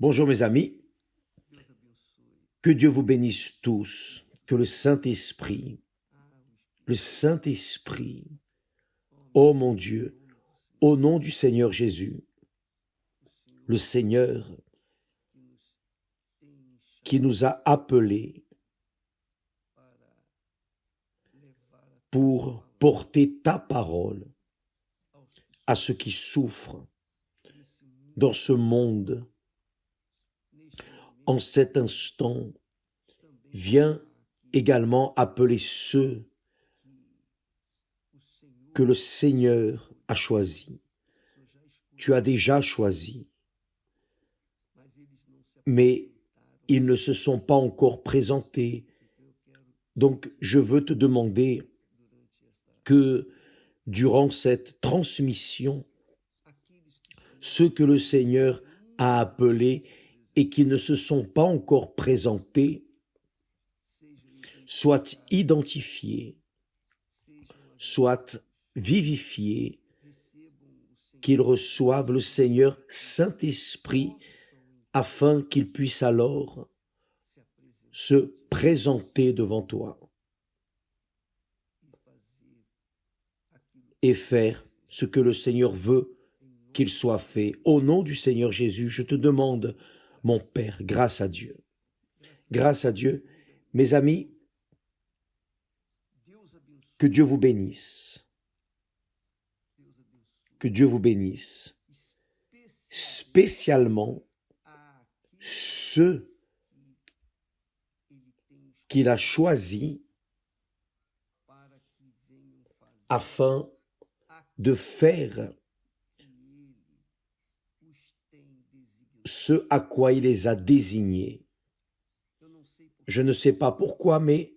Bonjour mes amis, que Dieu vous bénisse tous, que le Saint-Esprit, oh mon Dieu, au nom du Seigneur Jésus, le Seigneur qui nous a appelés pour porter ta parole à ceux qui souffrent dans ce monde. En cet instant, viens également appeler ceux que le Seigneur a choisis. Tu as déjà choisi, mais ils ne se sont pas encore présentés. Donc, je veux te demander que durant cette transmission, ceux que le Seigneur a appelés et qui ne se sont pas encore présentés soient identifiés, soient vivifiés, qu'ils reçoivent le Seigneur Saint-Esprit afin qu'ils puissent alors se présenter devant toi et faire ce que le Seigneur veut qu'il soit fait. Au nom du Seigneur Jésus, je te demande, mon Père, grâce à Dieu. Grâce à Dieu, mes amis, que Dieu vous bénisse. Que Dieu vous bénisse. Spécialement ceux qu'il a choisis afin de faire ce à quoi il les a désignés. Je ne sais pas pourquoi, mais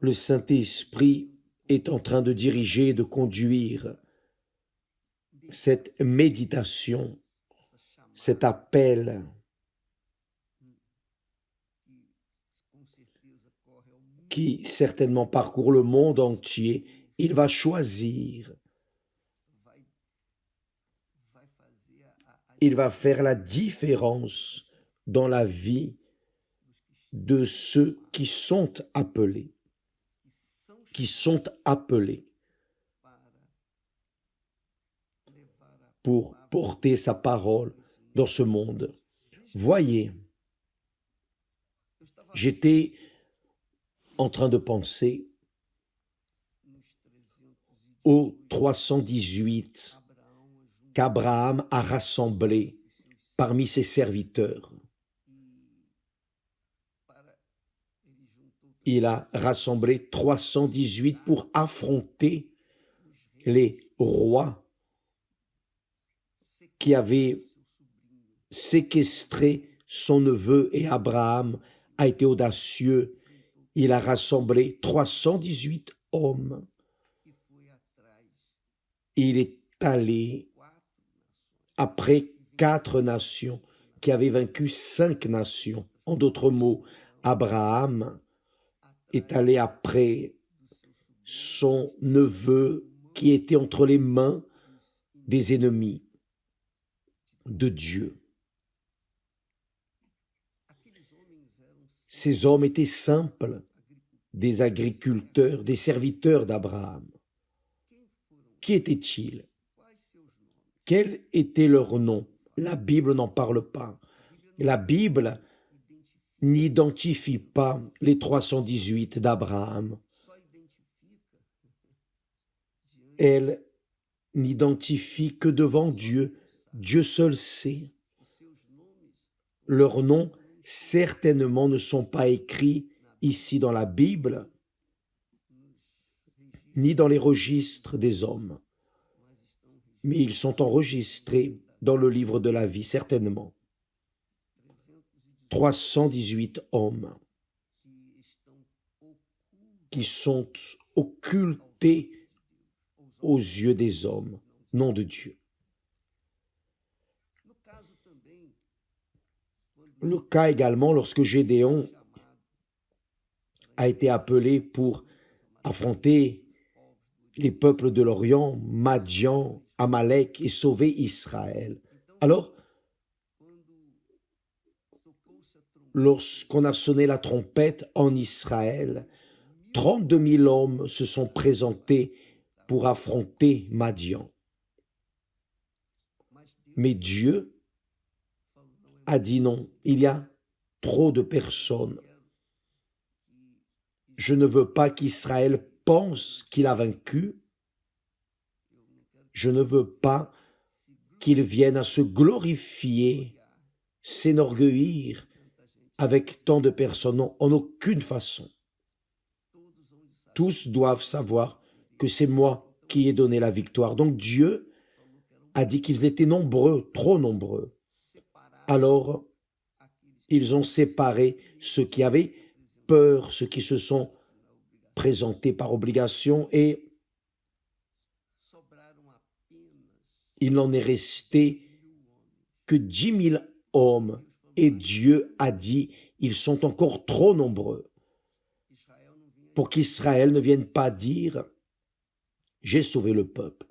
le Saint-Esprit est en train de diriger et de conduire cette méditation, cet appel qui certainement parcourt le monde entier. Il va choisir, il va faire la différence dans la vie de ceux qui sont appelés, pour porter sa parole dans ce monde. Voyez, j'étais en train de penser aux 318 qu'Abraham a rassemblés parmi ses serviteurs. Il a rassemblé 318 pour affronter les rois qui avaient séquestré son neveu, et Abraham a été audacieux. Il a rassemblé 318 hommes. Il est allé après 4 nations qui avaient vaincu 5 nations. En d'autres mots, Abraham est allé après son neveu qui était entre les mains des ennemis de Dieu. Ces hommes étaient simples, des agriculteurs, des serviteurs d'Abraham. Qui étaient-ils? Quel était leur nom? La Bible n'en parle pas. La Bible n'identifie pas les 318 d'Abraham. Elle n'identifie que devant Dieu. Dieu seul sait. Leurs noms certainement ne sont pas écrits ici dans la Bible, ni dans les registres des hommes, mais ils sont enregistrés dans le livre de la vie, certainement. 318 hommes qui sont occultés aux yeux des hommes, non de Dieu. Le cas également lorsque Gédéon a été appelé pour affronter les peuples de l'Orient, Madian, Amalek, et sauver Israël. Alors, lorsqu'on a sonné la trompette en Israël, 32 000 hommes se sont présentés pour affronter Madian. Mais Dieu a dit non, il y a trop de personnes. Je ne veux pas qu'Israël pense qu'il a vaincu. Je ne veux pas qu'il vienne à se glorifier, s'enorgueillir avec tant de personnes. Non, en aucune façon. Tous doivent savoir que c'est moi qui ai donné la victoire. Donc Dieu a dit qu'ils étaient nombreux, trop nombreux. Alors, ils ont séparé ceux qui avaient peur, ceux qui se sont présentés par obligation, et il n'en est resté que 10 000 hommes. Et Dieu a dit, ils sont encore trop nombreux pour qu'Israël ne vienne pas dire, j'ai sauvé le peuple.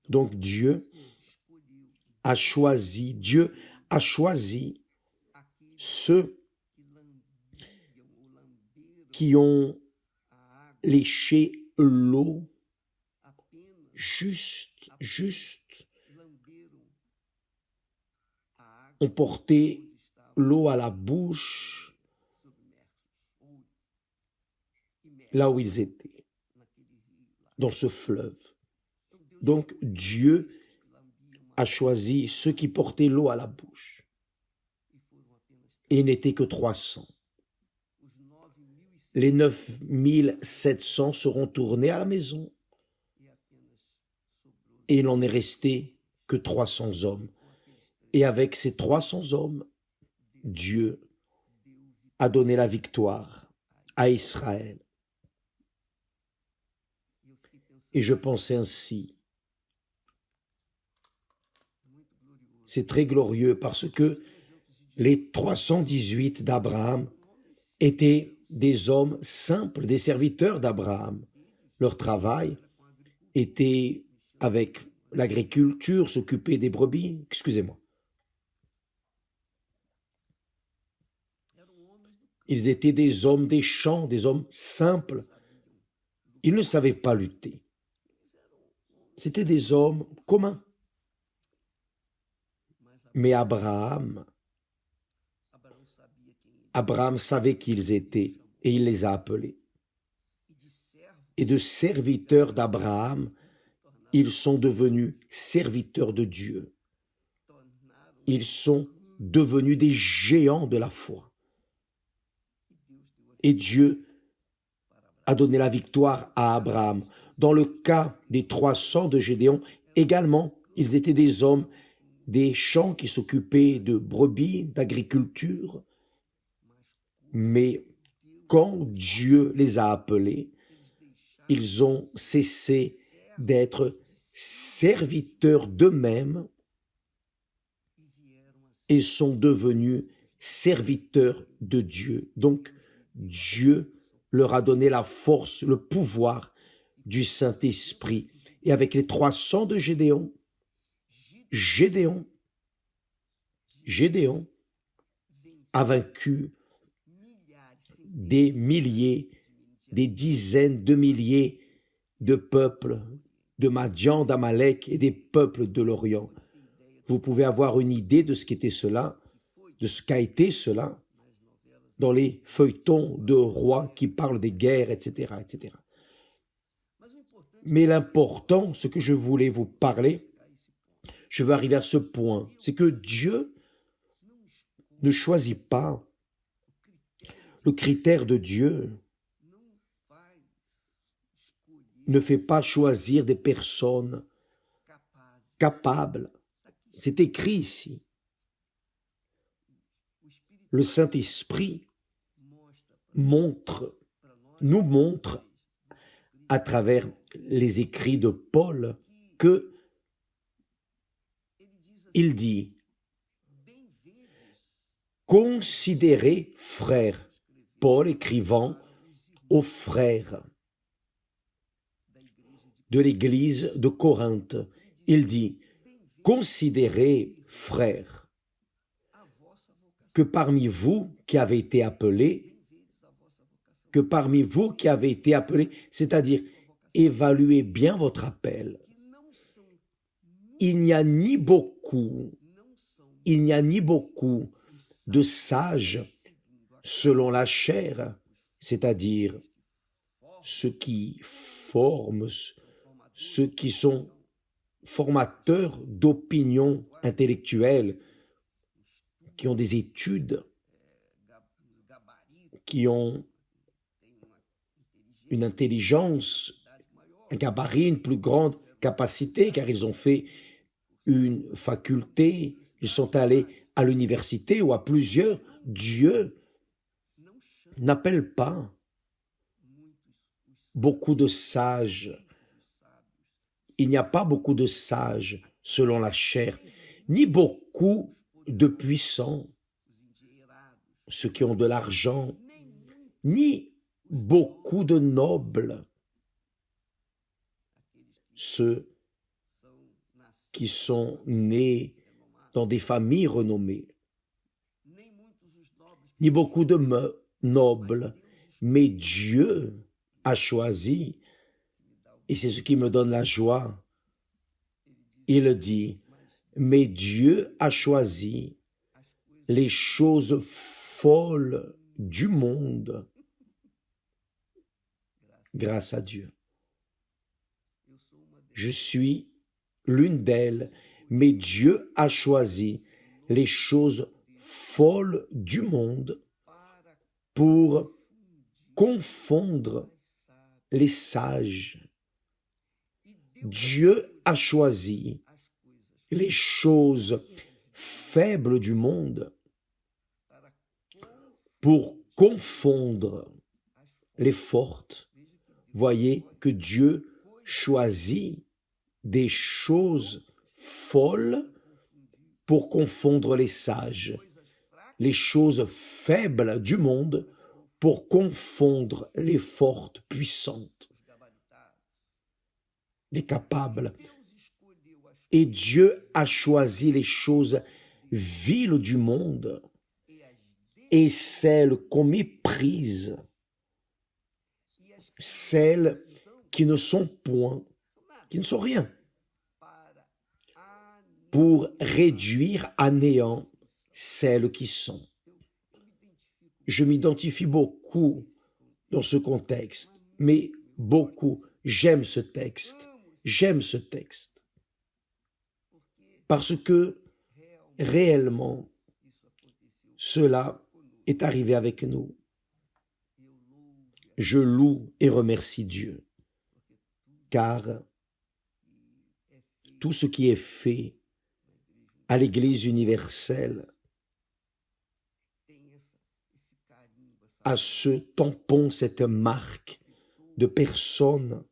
Donc Dieu a choisi ceux qui ont léché l'eau, juste, ont porté l'eau à la bouche, là où ils étaient, dans ce fleuve. Donc Dieu a choisi ceux qui portaient l'eau à la bouche. Et il n'était que 300. Les 9 700 seront tournés à la maison. Et il n'en est resté que 300 hommes. Et avec ces 300 hommes, Dieu a donné la victoire à Israël. Et je pensais ainsi, c'est très glorieux parce que les 318 d'Abraham étaient des hommes simples, des serviteurs d'Abraham. Leur travail était avec l'agriculture, s'occuper des brebis, Ils étaient des hommes des champs, des hommes simples. Ils ne savaient pas lutter. C'étaient des hommes communs. Mais Abraham savait qui ils étaient et il les a appelés. Et de serviteurs d'Abraham, ils sont devenus serviteurs de Dieu. Ils sont devenus des géants de la foi. Et Dieu a donné la victoire à Abraham. Dans le cas des 300 de Gédéon, également, ils étaient des hommes des champs qui s'occupaient de brebis, d'agriculture. Mais quand Dieu les a appelés, ils ont cessé d'être serviteurs d'eux-mêmes et sont devenus serviteurs de Dieu. Donc, Dieu leur a donné la force, le pouvoir du Saint-Esprit. Et avec les 300 de Gédéon a vaincu des milliers, des dizaines de milliers de peuples de Madian, d'Amalek et des peuples de l'Orient. Vous pouvez avoir une idée de ce qu'était cela, de ce qu'a été cela dans les feuilletons de rois qui parlent des guerres, etc., etc. Mais l'important, ce que je voulais vous parler, je veux arriver à ce point, c'est que Dieu ne choisit pas. Le critère de Dieu ne fait pas choisir des personnes capables. C'est écrit ici. Le Saint-Esprit nous montre à travers les écrits de Paul que il dit « Considérez, frères », Paul écrivant aux frères de l'église de Corinthe, il dit « Considérez, frères, que parmi vous qui avez été appelés, c'est-à-dire évaluez bien votre appel. Il n'y a ni beaucoup de sages selon la chair, c'est-à-dire ceux qui forment, ceux qui sont formateurs d'opinions intellectuelles, qui ont des études, qui ont une intelligence, un gabarit, une plus grande capacité, car ils ont fait une faculté, ils sont allés à l'université ou à plusieurs. Dieu n'appelle pas beaucoup de sages. Il n'y a pas beaucoup de sages selon la chair, ni beaucoup de puissants, ceux qui ont de l'argent, ni beaucoup de nobles, ceux qui sont nés dans des familles renommées, ni beaucoup de nobles, mais Dieu a choisi, et c'est ce qui me donne la joie. Il dit, mais Dieu a choisi les choses folles du monde grâce à Dieu. Je suis l'une d'elles, mais Dieu a choisi les choses folles du monde pour confondre les sages. Dieu a choisi les choses faibles du monde pour confondre les fortes. Voyez que Dieu choisit des choses folles pour confondre les sages, les choses faibles du monde pour confondre les fortes, puissantes, les capables. Et Dieu a choisi les choses viles du monde et celles qu'on méprise, celles qui ne sont point, qui ne sont rien, pour réduire à néant celles qui sont. Je m'identifie beaucoup dans ce contexte, mais beaucoup. J'aime ce texte, parce que réellement, cela est arrivé avec nous. Je loue et remercie Dieu, car tout ce qui est fait à l'Église universelle a ce tampon, cette marque de personnes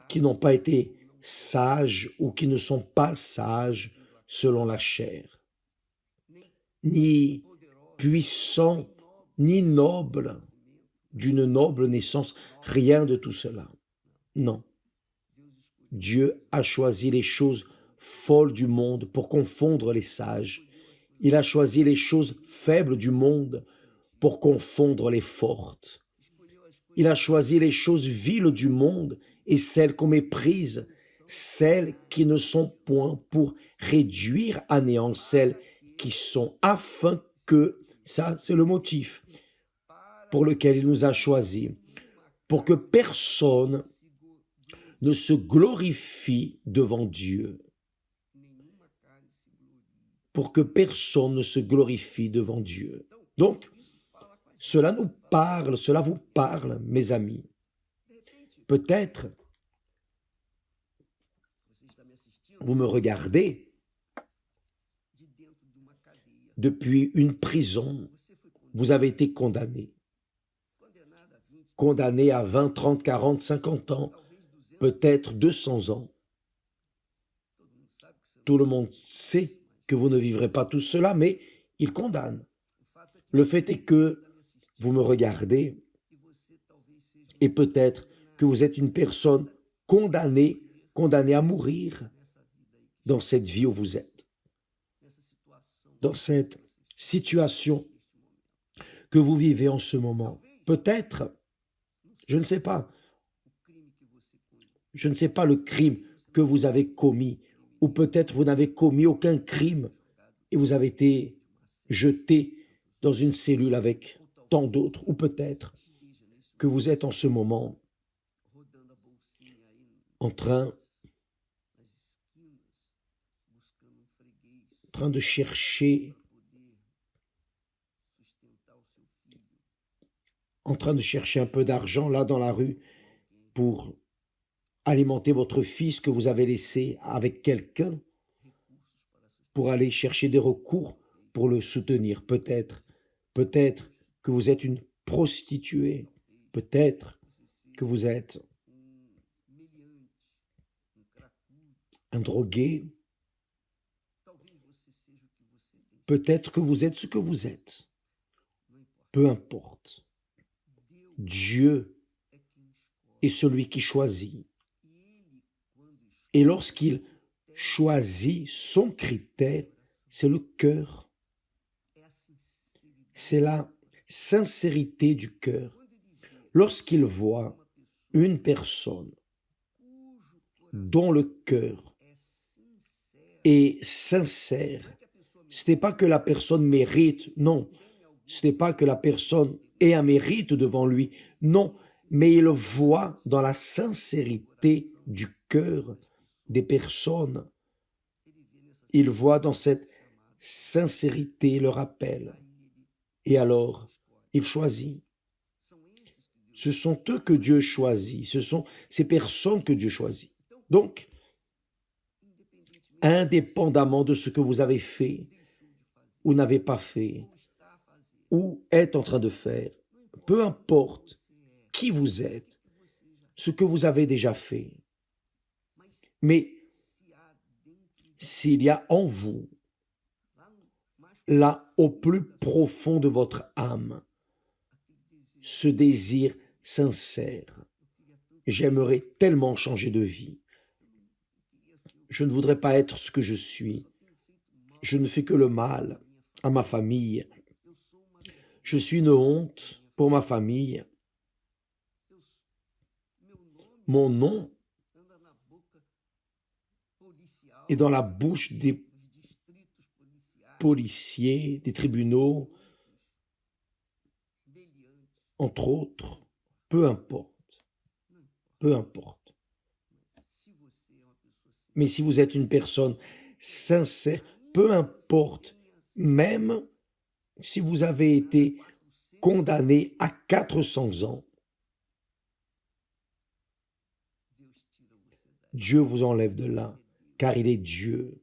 qui n'ont pas été sages ou qui ne sont pas sages selon la chair, ni puissants, ni nobles, d'une noble naissance, rien de tout cela. Non. Dieu a choisi les choses folles du monde pour confondre les sages. Il a choisi les choses faibles du monde pour confondre les fortes. Il a choisi les choses viles du monde et celles qu'on méprise, celles qui ne sont point, pour réduire à néant celles qui sont, afin que, ça c'est le motif pour lequel il nous a choisis, pour que personne ne se glorifie devant Dieu. Pour que personne ne se glorifie devant Dieu. Donc, cela nous parle, cela vous parle, mes amis. Peut-être, vous me regardez depuis une prison, vous avez été condamné. Condamné à 20, 30, 40, 50 ans, peut-être 200 ans. Tout le monde sait que vous ne vivrez pas tout cela, mais il condamne. Le fait est que vous me regardez et peut-être que vous êtes une personne condamnée à mourir dans cette vie où vous êtes. dans cette situation que vous vivez en ce moment. Peut-être, je ne sais pas le crime que vous avez commis, ou peut-être vous n'avez commis aucun crime et vous avez été jeté dans une cellule avec tant d'autres, ou peut-être que vous êtes en ce moment en train de chercher un peu d'argent là dans la rue pour alimenter votre fils que vous avez laissé avec quelqu'un, pour aller chercher des recours pour le soutenir. Peut-être que vous êtes une prostituée, peut-être que vous êtes un drogué, peut-être que vous êtes ce que vous êtes. Peu importe. Dieu est celui qui choisit. Et lorsqu'il choisit, son critère, c'est le cœur. C'est la sincérité du cœur. Lorsqu'il voit une personne dont le cœur est sincère, ce n'est pas que la personne mérite, non. Ce n'est pas que la personne ait un mérite devant lui, non. Mais il voit dans la sincérité du cœur des personnes. Il voit dans cette sincérité le rappel. Et alors, il choisit. Ce sont eux que Dieu choisit. Ce sont ces personnes que Dieu choisit. Donc, indépendamment de ce que vous avez fait ou n'avez pas fait ou êtes en train de faire, peu importe qui vous êtes, ce que vous avez déjà fait, mais s'il y a en vous, là au plus profond de votre âme, ce désir sincère, j'aimerais tellement changer de vie. Je ne voudrais pas être ce que je suis. Je ne fais que le mal à ma famille. Je suis une honte pour ma famille. Mon nom est dans la bouche des policiers, des tribunaux, entre autres. Peu importe. Peu importe. Mais si vous êtes une personne sincère, peu importe, même si vous avez été condamné à 400 ans, Dieu vous enlève de là, car il est Dieu.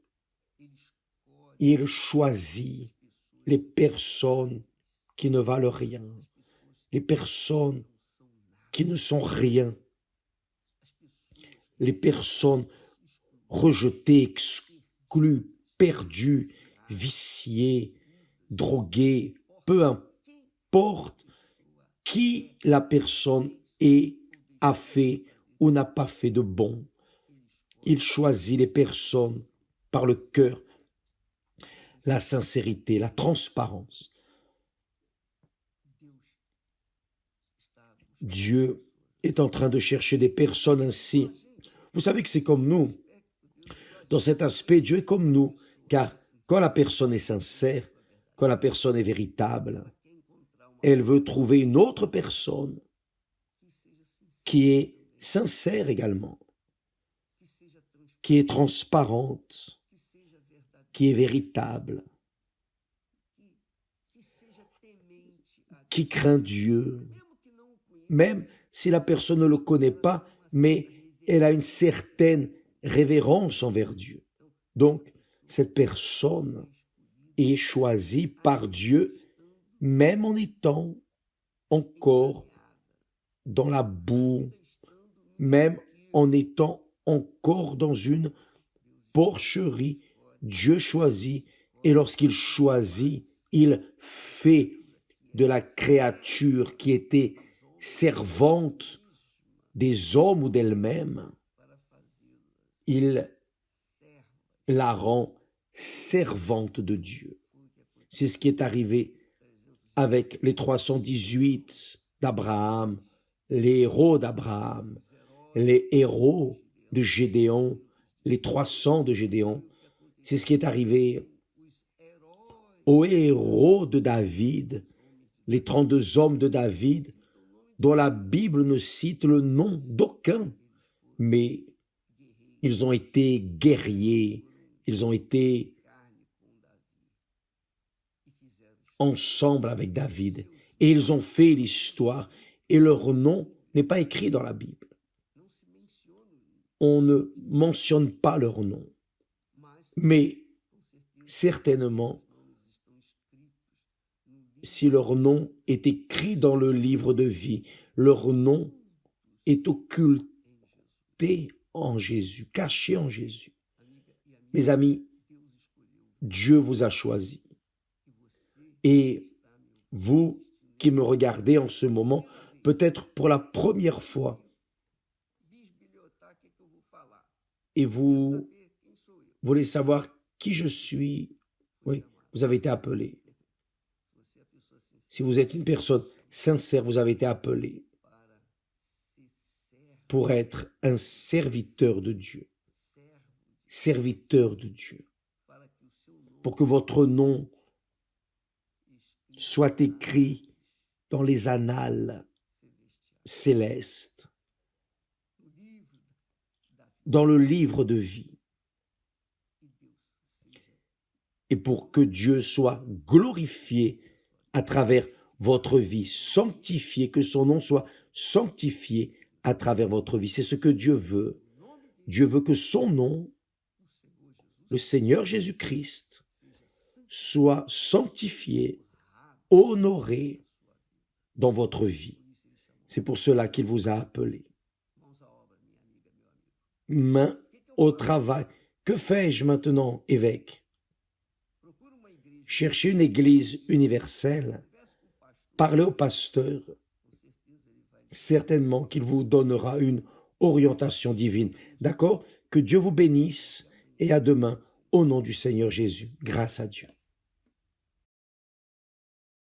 Il choisit les personnes qui ne valent rien, les personnes qui ne sont rien, les personnes rejetées, exclues, perdues, viciées, droguées, peu importe qui la personne est, a fait ou n'a pas fait de bon. Il choisit les personnes par le cœur, la sincérité, la transparence. Dieu est en train de chercher des personnes ainsi. Vous savez que c'est comme nous. Dans cet aspect, Dieu est comme nous, car quand la personne est sincère, quand la personne est véritable, elle veut trouver une autre personne qui est sincère également, qui est transparente, qui est véritable, qui craint Dieu, même si la personne ne le connaît pas, mais elle a une certaine révérence envers Dieu. Donc, cette personne est choisie par Dieu, même en étant encore dans la boue, même en étant encore dans une porcherie. Dieu choisit, et lorsqu'il choisit, il fait de la créature qui était servante des hommes ou d'elle-même, il la rend servante de Dieu. C'est ce qui est arrivé avec les 318 d'Abraham, les héros d'Abraham, les héros de Gédéon, les 300 de Gédéon. C'est ce qui est arrivé aux héros de David, les 32 hommes de David, dont la Bible ne cite le nom d'aucun, mais ils ont été guerriers, ils ont été ensemble avec David, et ils ont fait l'histoire, et leur nom n'est pas écrit dans la Bible. On ne mentionne pas leur nom, mais certainement, si leur nom est écrit dans le livre de vie, leur nom est occulté en Jésus, caché en Jésus. Mes amis, Dieu vous a choisi. Et vous qui me regardez en ce moment, peut-être pour la première fois, et vous voulez savoir qui je suis, oui, vous avez été appelé. Si vous êtes une personne sincère, vous avez été appelé pour être un serviteur de Dieu. Serviteur de Dieu. Pour que votre nom soit écrit dans les annales célestes, dans le livre de vie. Et pour que Dieu soit glorifié à travers votre vie, sanctifié, que son nom soit sanctifié à travers votre vie. C'est ce que Dieu veut. Dieu veut que son nom, le Seigneur Jésus-Christ, soit sanctifié, honoré dans votre vie. C'est pour cela qu'il vous a appelé. Main au travail. Que fais-je maintenant, évêque? Cherchez une église universelle. Parlez au pasteur. Certainement qu'il vous donnera une orientation divine. D'accord? Que Dieu vous bénisse et à demain au nom du Seigneur Jésus. Grâce à Dieu.